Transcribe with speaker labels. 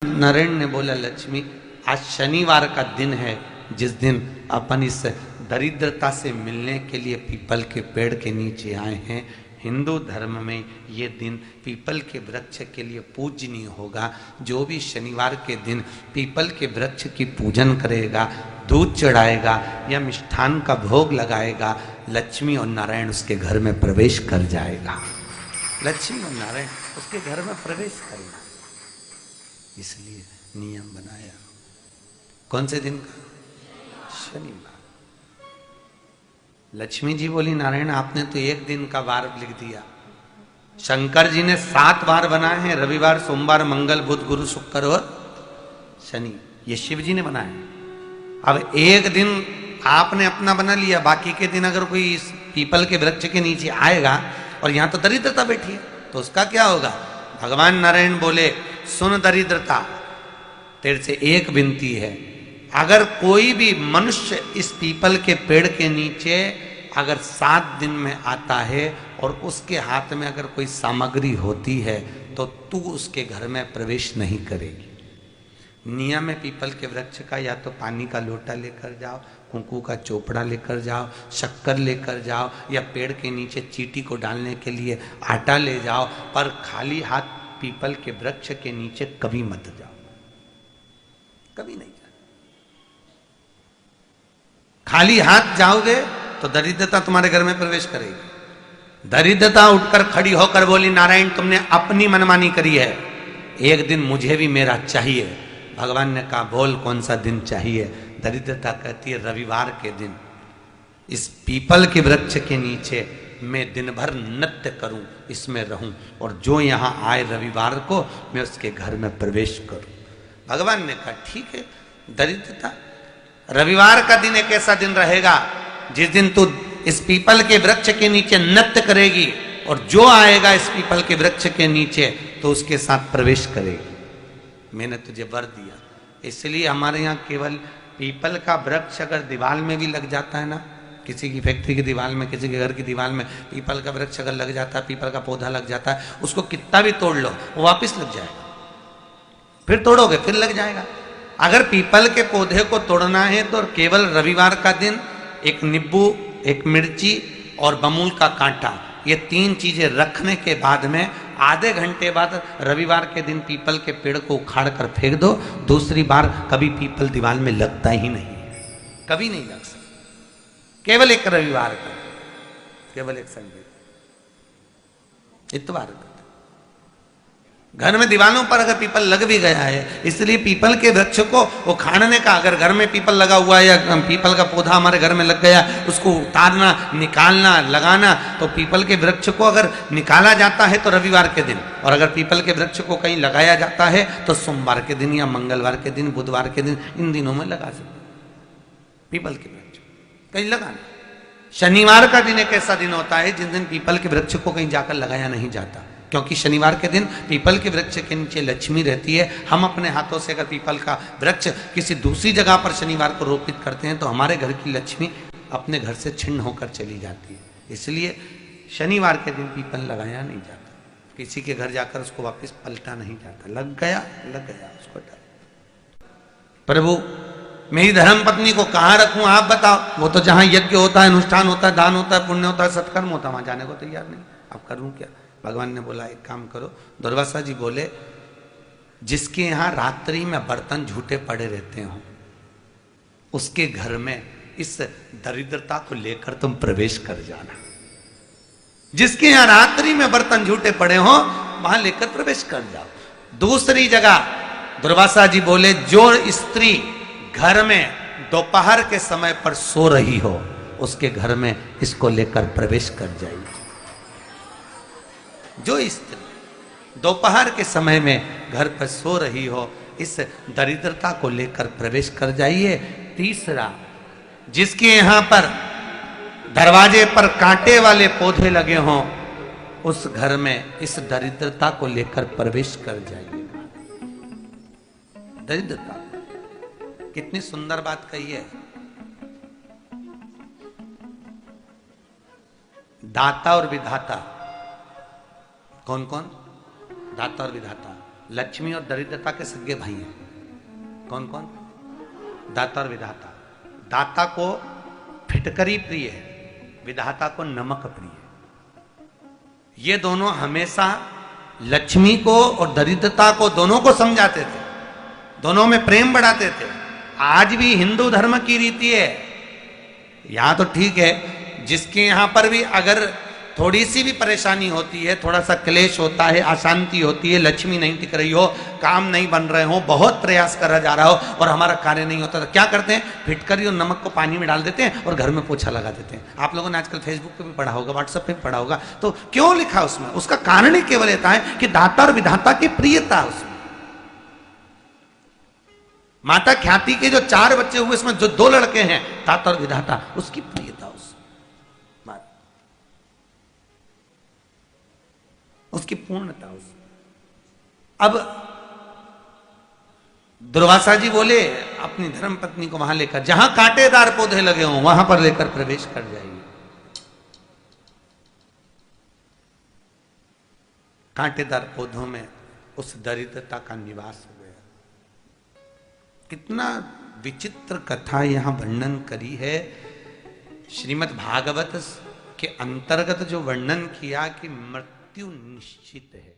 Speaker 1: नारायण ने बोला, लक्ष्मी आज शनिवार का दिन है जिस दिन अपन इस दरिद्रता से मिलने के लिए पीपल के पेड़ के नीचे आए हैं। हिंदू धर्म में ये दिन पीपल के वृक्ष के लिए पूजनीय होगा। जो भी शनिवार के दिन पीपल के वृक्ष की पूजन करेगा, दूध चढ़ाएगा या मिष्ठान का भोग लगाएगा, लक्ष्मी और नारायण उसके घर में प्रवेश कर जाएगा। लक्ष्मी और नारायण उसके घर में प्रवेश करेगा। इसलिए नियम बनाया। कौन से दिन का? शनिवार। लक्ष्मी जी बोली, नारायण आपने तो एक दिन का वार लिख दिया। शंकर जी ने 7 वार बनाए हैं, रविवार, सोमवार, मंगल, बुध, गुरु, शुक्र और शनि। ये शिव जी ने बनाया। अब एक दिन आपने अपना बना लिया, बाकी के दिन अगर कोई इस पीपल के वृक्ष के नीचे आएगा और यहां तो दरिद्रता बैठी है तो उसका क्या होगा? भगवान नारायण बोले, सुन दरिद्रता, तेरे से एक विनती है, अगर कोई भी मनुष्य इस पीपल के पेड़ के नीचे अगर 7 दिन में आता है और उसके हाथ में अगर कोई सामग्री होती है तो तू उसके घर में प्रवेश नहीं करेगी। नियम है पीपल के वृक्ष का, या तो पानी का लोटा लेकर जाओ, कुंकू का चोपड़ा लेकर जाओ, शक्कर लेकर जाओ, या पेड़ के नीचे चींटी को डालने के लिए आटा ले जाओ, पर खाली हाथ पीपल के वृक्ष के नीचे कभी मत जाओ, कभी नहीं जाओ। खाली हाथ जाओगे तो दरिद्रता तुम्हारे घर में प्रवेश करेगी। दरिद्रता उठकर खड़ी होकर बोली, नारायण तुमने अपनी मनमानी करी है, एक दिन मुझे भी मेरा चाहिए। भगवान ने कहा, बोल कौन सा दिन चाहिए? दरिद्रता कहती है, रविवार के दिन इस पीपल के वृक्ष के नीचे मैं दिन भर नृत्य करूं, इसमें रहूं, और जो यहां आए रविवार को मैं उसके घर में प्रवेश करूं। भगवान ने कहा, ठीक है दरिद्रता, रविवार का दिन एक ऐसा दिन रहेगा जिस दिन तू इस पीपल के वृक्ष के नीचे नृत्य करेगी और जो आएगा इस पीपल के वृक्ष के नीचे तो उसके साथ प्रवेश करेगी। मैंने तुझे वर दिया। इसलिए हमारे यहाँ केवल पीपल का वृक्ष अगर दीवार में भी लग जाता है ना, किसी की फैक्ट्री की दीवार में, किसी के घर की दीवार में पीपल का वृक्ष अगर लग जाता है, पीपल का पौधा लग जाता है, उसको कितना भी तोड़ लो वो वापस लग जाएगा। फिर तोड़ोगे फिर लग जाएगा। अगर पीपल के पौधे को तोड़ना है तो केवल रविवार का दिन एक नींबू, एक मिर्ची और बमूल का कांटा, ये 3 चीजें रखने के बाद में आधे घंटे बाद रविवार के दिन पीपल के पेड़ को उखाड़ कर फेंक दो। दूसरी बार कभी पीपल दीवार में लगता ही नहीं, कभी नहीं लग सकता। केवल एक रविवार का, केवल एक संडे, इतवार का। घर में दीवारों पर अगर पीपल लग भी गया है, इसलिए पीपल के वृक्ष को उखाड़ने का, अगर घर में पीपल लगा हुआ है या पीपल का पौधा हमारे घर में लग गया, उसको उतारना, निकालना, लगाना, तो पीपल के वृक्ष को अगर निकाला जाता है तो रविवार के दिन, और अगर पीपल के वृक्ष को कहीं लगाया जाता है तो सोमवार के दिन या मंगलवार के दिन, बुधवार के दिन, इन दिनों में लगा सकते पीपल के वृक्ष कहीं लगाना। शनिवार का दिन एक ऐसा दिन होता है जिस दिन पीपल के वृक्ष को कहीं जाकर लगाया नहीं जाता, क्योंकि शनिवार के दिन पीपल के वृक्ष के नीचे लक्ष्मी रहती है। हम अपने हाथों से अगर पीपल का वृक्ष किसी दूसरी जगह पर शनिवार को रोपित करते हैं तो हमारे घर की लक्ष्मी अपने घर से छिन्न होकर चली जाती है। इसलिए शनिवार के दिन पीपल लगाया नहीं जाता, किसी के घर जाकर उसको वापस पलटा नहीं जाता। लग गया उसको डाल। प्रभु मेरी धर्म पत्नी को कहाँ रखूं आप बताओ? वो तो जहां यज्ञ होता है, अनुष्ठान होता है, दान होता है, पुण्य होता है, सत्कर्म होता है, वहां जाने को तैयार नहीं। अब करूं क्या? भगवान ने बोला, एक काम करो। दुर्वासा जी बोले, जिसके यहां रात्रि में बर्तन झूठे पड़े रहते हो उसके घर में इस दरिद्रता को लेकर तुम प्रवेश कर जाना। जिसके यहां रात्रि में बर्तन झूठे पड़े हो वहां लेकर प्रवेश कर जाओ। दूसरी जगह दुर्वासा जी बोले, जो स्त्री घर में दोपहर के समय पर सो रही हो उसके घर में इसको लेकर प्रवेश कर जाइए। जो स्त्री दोपहर के समय में घर पर सो रही हो इस दरिद्रता को लेकर प्रवेश कर जाइए। तीसरा, जिसके यहां पर दरवाजे पर कांटे वाले पौधे लगे हों उस घर में इस दरिद्रता को लेकर प्रवेश कर जाइए। दरिद्रता, कितनी सुंदर बात कही है। दाता और विधाता, कौन कौन? दाता और विधाता। लक्ष्मी और दरिद्रता के सगे भाई हैं। कौन कौन? दाता और विधाता। दाता को फिटकरी प्रिय है, विधाता को नमक प्रिय है। ये दोनों हमेशा लक्ष्मी को और दरिद्रता को दोनों को समझाते थे, दोनों में प्रेम बढ़ाते थे। आज भी हिंदू धर्म की रीति है। यहां तो ठीक है, जिसके यहां पर भी अगर थोड़ी सी भी परेशानी होती है, थोड़ा सा क्लेश होता है, अशांति होती है, लक्ष्मी नहीं टिक रही हो, काम नहीं बन रहे हो, बहुत प्रयास करा जा रहा हो और हमारा कार्य नहीं होता, तो क्या करते हैं? फिटकरी और नमक को पानी में डाल देते हैं और घर में पोछा लगा देते हैं। आप लोगों ने आजकल फेसबुक पे भी पढ़ा होगा, व्हाट्सएप पे भी पढ़ा होगा। तो क्यों लिखा उसमें? उसका कारण ही केवल ये है कि दाता और विधाता की प्रियता उसमें। माता ख्याति के जो 4 बच्चे हुए, इसमें जो 2 लड़के हैं, दाता और विधाता, उसकी प्रियता उसकी पूर्णता उस। अब दुर्वासा जी बोले अपनी धर्म पत्नी को वहां लेकर, जहां कांटेदार पौधे लगे हों वहां पर लेकर प्रवेश कर जाइए। कांटेदार पौधों में उस दरिद्रता का निवास हो गया। कितना विचित्र कथा यहां वर्णन करी है। श्रीमद् भागवत के अंतर्गत जो वर्णन किया कि मृत्यु निश्चित है,